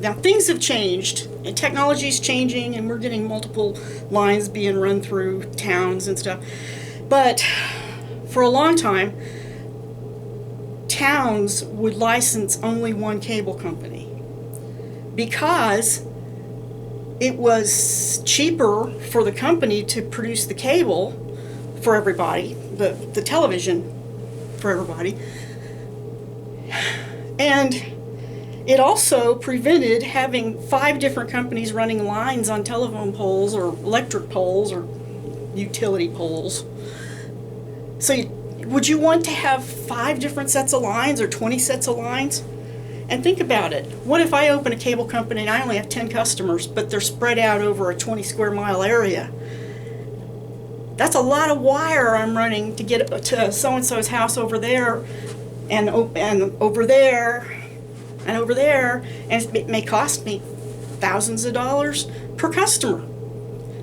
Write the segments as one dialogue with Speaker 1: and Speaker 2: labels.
Speaker 1: Now things have changed, and technology's changing, and we're getting multiple lines being run through towns and stuff. But for a long time, towns would license only one cable company because it was cheaper for the company to produce the cable for everybody, the television for everybody. And it also prevented having 5 different companies running lines on telephone poles or electric poles or utility poles. So would you want to have 5 different sets of lines or 20 sets of lines? And think about it. What if I open a cable company and I only have 10 customers, but they're spread out over a 20 square mile area? That's a lot of wire I'm running to get to so-and-so's house over there and over there and over there, and it may cost me thousands of dollars per customer.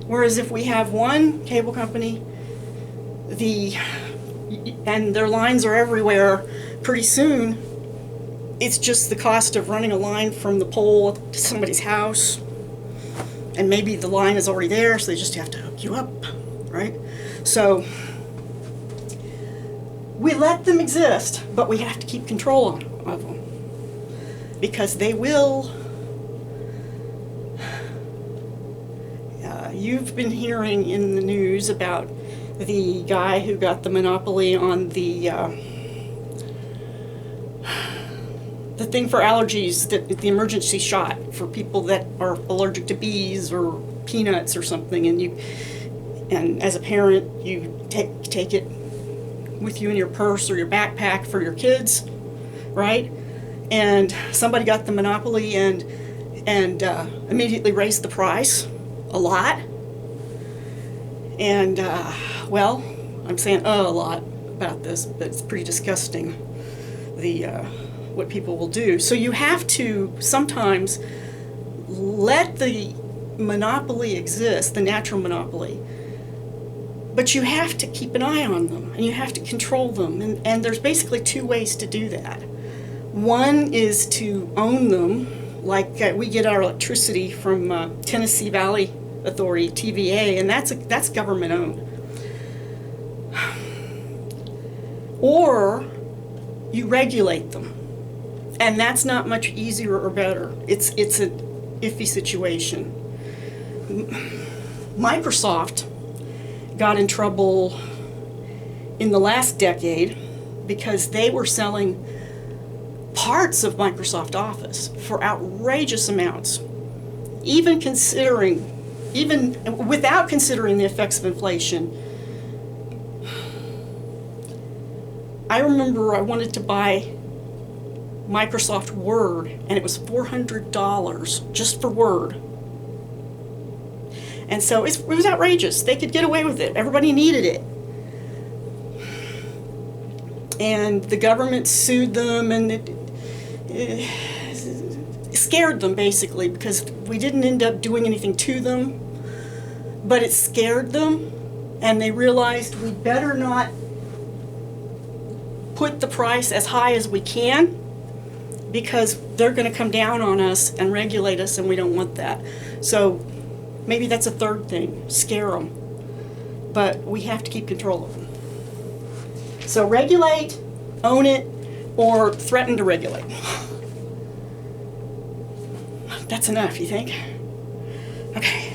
Speaker 1: Whereas if we have one cable company, and their lines are everywhere, pretty soon it's just the cost of running a line from the pole to somebody's house, and maybe the line is already there, so they just have to hook you up, right? So we let them exist, but we have to keep control of them, because they will. You've been hearing in the news about the guy who got the monopoly on the thing for allergies, the emergency shot for people that are allergic to bees or peanuts or something, and as a parent you take it with you in your purse or your backpack for your kids, right? And somebody got the monopoly and immediately raised the price a lot. And well, I'm saying a lot about this, but it's pretty disgusting, what people will do. So you have to sometimes let the monopoly exist, the natural monopoly, but you have to keep an eye on them, and you have to control them, and there's basically 2 ways to do that. One is to own them, like we get our electricity from Tennessee Valley Authority, TVA, and that's government owned. Or you regulate them, and that's not much easier or better. It's an iffy situation. Microsoft got in trouble in the last decade because they were selling parts of Microsoft Office for outrageous amounts, even without considering the effects of inflation. I remember I wanted to buy Microsoft Word, and it was $400 just for Word. And so it was outrageous. They could get away with it. Everybody needed it. And the government sued them, and it scared them, basically, because we didn't end up doing anything to them, but it scared them, and they realized we better not put the price as high as we can, because they're going to come down on us and regulate us, and we don't want that. So maybe that's a third thing, scare them. But we have to keep control of them. So regulate, own it, or threaten to regulate. That's enough, you think? Okay.